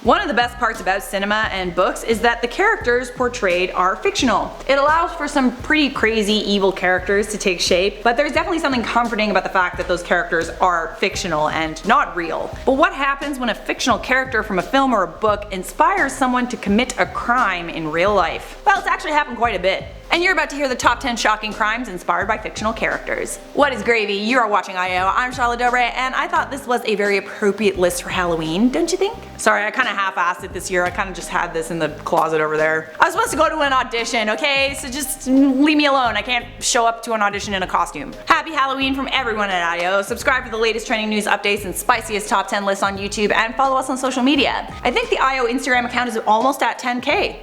One of the best parts about cinema and books is that the characters portrayed are fictional. It allows for some pretty crazy evil characters to take shape, but there's definitely something comforting about the fact that those characters are fictional and not real. But what happens when a fictional character from a film or a book inspires someone to commit a crime in real life? Well, it's actually happened quite a bit. And you're about to hear the top 10 shocking crimes inspired by fictional characters. What is gravy? You are watching IO. I'm Charlotte Dobre, and I thought this was a very appropriate list for Halloween, don't you think? Sorry, I kinda half-assed it this year. I kinda just had this in the closet over there. I was supposed to go to an audition, okay? So just leave me alone. I can't show up to an audition in a costume. Happy Halloween from everyone at IO. Subscribe for the latest trending news updates and spiciest top 10 lists on YouTube, and follow us on social media. I think the IO Instagram account is almost at 10K.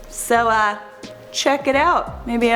So, check it out. Maybe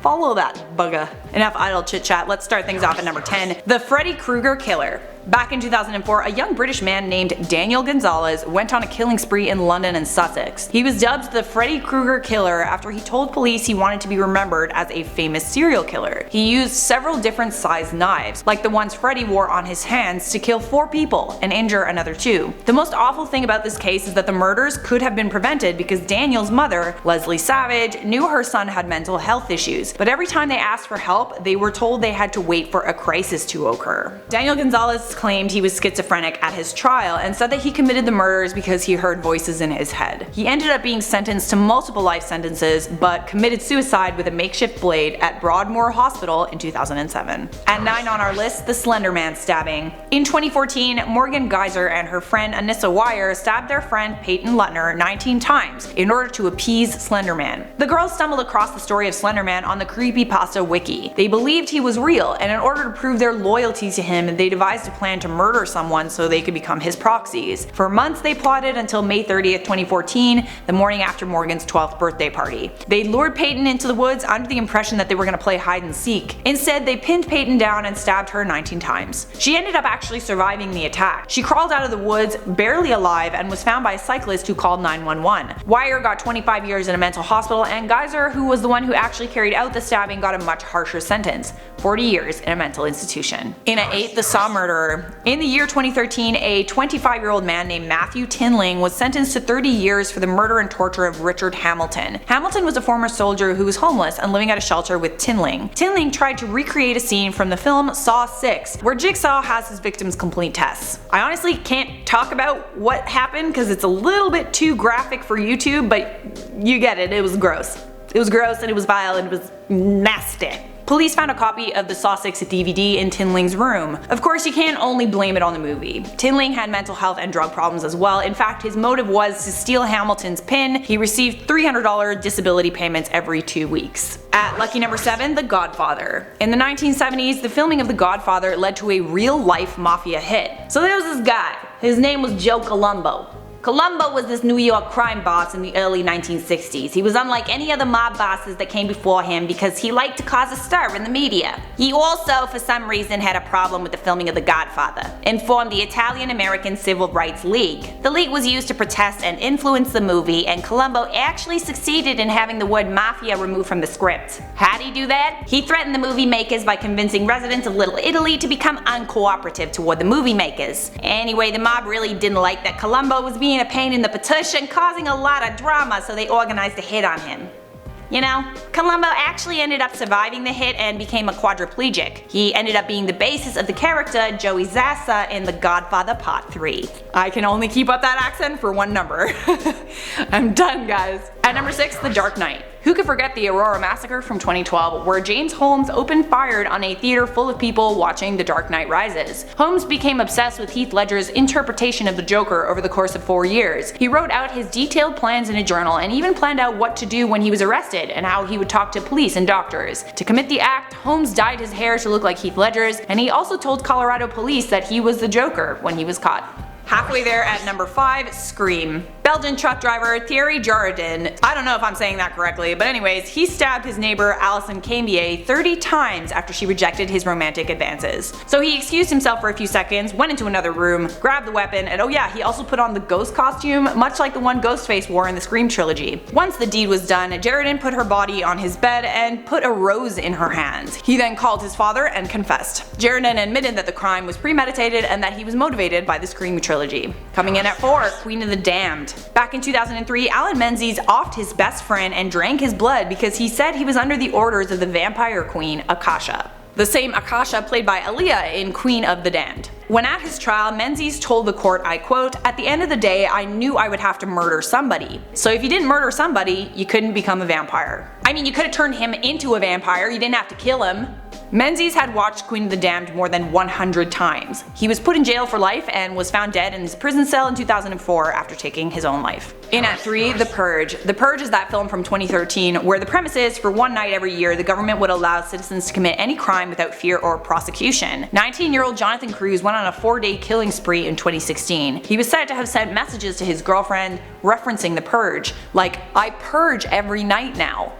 follow that bugger. Enough idle chit chat, let's start things off at number 10. The Freddy Kreuger Killer. Back in 2004, a young British man named Daniel Gonzalez went on a killing spree in London and Sussex. He was dubbed the Freddy Kreuger Killer after he told police he wanted to be remembered as a famous serial killer. He used several different sized knives, like the ones Freddy wore on his hands, to kill 4 people and injure another 2. The most awful thing about this case is that the murders could have been prevented because Daniel's mother, Leslie Savage, knew her son had mental health issues, but every time they asked for help, they were told they had to wait for a crisis to occur. Daniel Gonzalez claimed he was schizophrenic at his trial and said that he committed the murders because he heard voices in his head. He ended up being sentenced to multiple life sentences, but committed suicide with a makeshift blade at Broadmoor Hospital in 2007. At 9 on our list, the Slenderman Stabbing. In 2014, Morgan Geyser and her friend Anissa Wire stabbed their friend Peyton Lutner 19 times in order to appease Slenderman. The girls stumbled across the story of Slenderman on the Creepypasta wiki. They believed he was real, and in order to prove their loyalty to him, they devised a plan to murder someone so they could become his proxies. For months they plotted until May 30th, 2014, the morning after Morgan's 12th birthday party. They lured Peyton into the woods under the impression that they were going to play hide and seek. Instead, they pinned Peyton down and stabbed her 19 times. She ended up actually surviving the attack. She crawled out of the woods barely alive and was found by a cyclist who called 911. Wire got 25 years in a mental hospital, and Geyser, who was the one who actually carried out the stabbing, got a much harsher sentence, 40 years in a mental institution. In at 8, the Saw Murderer. In the year 2013, a 25-year-old man named Matthew Tinling was sentenced to 30 years for the murder and torture of Richard Hamilton. Hamilton was a former soldier who was homeless and living at a shelter with Tinling. Tinling tried to recreate a scene from the film Saw 6, where Jigsaw has his victims complete tests. I honestly can't talk about what happened because it's a little bit too graphic for YouTube, but you get it, it was gross. It was gross and it was vile and it was nasty. Police found a copy of the Saw 6 DVD in Tinling's room. Of course, you can't only blame it on the movie. Tinling had mental health and drug problems as well. In fact, his motive was to steal Hamilton's pin. He received $300 disability payments every 2 weeks. At lucky number 7, The Godfather. In the 1970s, the filming of The Godfather led to a real-life mafia hit. So there was this guy. His name was Joe Colombo. Colombo was this New York crime boss in the early 1960s. He was unlike any other mob bosses that came before him because he liked to cause a stir in the media. He also, for some reason, had a problem with the filming of The Godfather and formed the Italian-American Civil Rights League. The league was used to protest and influence the movie, and Colombo actually succeeded in having the word mafia removed from the script. How'd he do that? He threatened the movie makers by convincing residents of Little Italy to become uncooperative toward the movie makers. Anyway, the mob really didn't like that Colombo was being a pain in the petition, causing a lot of drama, so they organized a hit on him. You know, Colombo actually ended up surviving the hit and became a quadriplegic. He ended up being the basis of the character Joey Zassa in The Godfather Part 3. I can only keep up that accent for one number. I'm done, guys. At number 6, The Dark Knight. Who could forget the Aurora Massacre from 2012, where James Holmes opened fire on a theater full of people watching The Dark Knight Rises. Holmes became obsessed with Heath Ledger's interpretation of the Joker over the course of 4 years. He wrote out his detailed plans in a journal and even planned out what to do when he was arrested and how he would talk to police and doctors. To commit the act, Holmes dyed his hair to look like Heath Ledger's, and he also told Colorado police that he was the Joker when he was caught. Halfway there at number 5, Scream. Belgian truck driver Thierry Jourdain, I don't know if I'm saying that correctly, but anyways, he stabbed his neighbor Alison Cambier 30 times after she rejected his romantic advances. So he excused himself for a few seconds, went into another room, grabbed the weapon, and oh yeah, he also put on the ghost costume, much like the one Ghostface wore in the Scream trilogy. Once the deed was done, Jourdain put her body on his bed and put a rose in her hand. He then called his father and confessed. Jourdain admitted that the crime was premeditated and that he was motivated by the Scream trilogy. trilogy. Coming in at 4, Queen of the Damned. Back in 2003, Alan Menzies offed his best friend and drank his blood because he said he was under the orders of the vampire queen Akasha. The same Akasha played by Aaliyah in Queen of the Damned. When at his trial, Menzies told the court, I quote, "At the end of the day, I knew I would have to murder somebody. So if you didn't murder somebody, you couldn't become a vampire." I mean, you could have turned him into a vampire, you didn't have to kill him. Menzies had watched Queen of the Damned more than 100 times. He was put in jail for life and was found dead in his prison cell in 2004 after taking his own life. In at 3, The Purge. The Purge is that film from 2013 where the premise is for one night every year the government would allow citizens to commit any crime without fear or prosecution. 19-year-old Jonathan Cruz went on a 4-day killing spree in 2016. He was said to have sent messages to his girlfriend referencing the purge, like, "I purge every night now."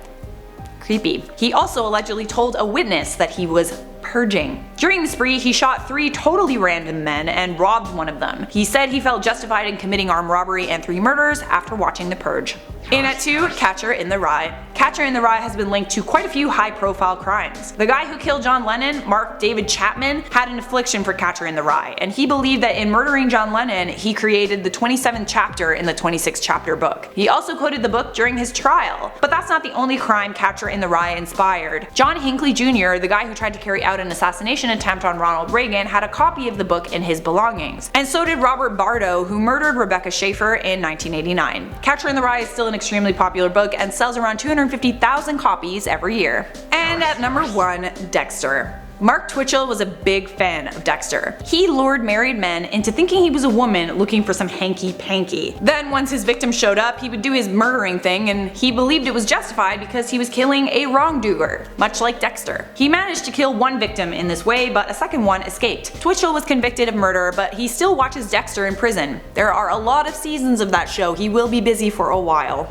Creepy. He also allegedly told a witness that he was purging. During the spree, he shot 3 totally random men and robbed one of them. He said he felt justified in committing armed robbery and 3 murders after watching The Purge. In at 2, Catcher in the Rye. Catcher in the Rye has been linked to quite a few high-profile crimes. The guy who killed John Lennon, Mark David Chapman, had an affliction for Catcher in the Rye, and he believed that in murdering John Lennon, he created the 27th chapter in the 26-chapter book. He also quoted the book during his trial. But that's not the only crime Catcher in the Rye inspired. John Hinckley Jr., the guy who tried to carry out an assassination attempt on Ronald Reagan, had a copy of the book in his belongings. And so did Robert Bardo, who murdered Rebecca Schaeffer in 1989. Catcher in the Rye is still an extremely popular book and sells around 250,000 copies every year. And at number 1, Dexter. Mark Twitchell was a big fan of Dexter. He lured married men into thinking he was a woman looking for some hanky-panky. Then once his victim showed up, he would do his murdering thing, and he believed it was justified because he was killing a wrongdoer, much like Dexter. He managed to kill 1 victim in this way, but a second one escaped. Twitchell was convicted of murder, but he still watches Dexter in prison. There are a lot of seasons of that show. He will be busy for a while.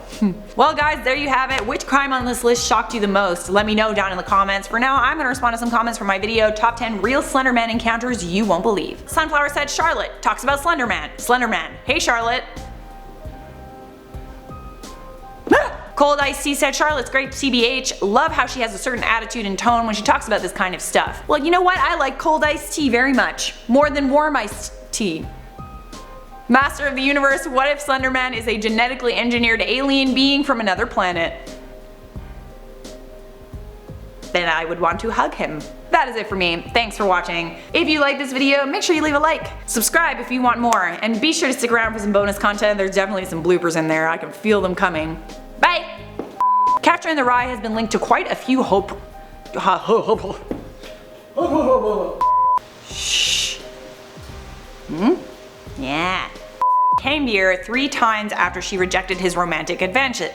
Well guys, there you have it. Which crime on this list shocked you the most? Let me know down in the comments. For now, I'm gonna respond to some comments from my video, top 10 real Slenderman encounters you won't believe. Sunflower said Charlotte talks about Slenderman. Slenderman. Hey Charlotte. Cold Ice Tea said Charlotte's great CBH. Love how she has a certain attitude and tone when she talks about this kind of stuff. Well, you know what? I like cold iced tea very much. More than warm iced tea. Master of the Universe, what if Slenderman is a genetically engineered alien being from another planet? Then I would want to hug him. That is it for me. Thanks for watching. If you like this video, make sure you leave a like. Subscribe if you want more, and be sure to stick around for some bonus content. There's definitely some bloopers in there. I can feel them coming. Bye! Catcher in the Rye has been linked to quite a few Shh. Yeah. Came here 3 times after she rejected his romantic advances.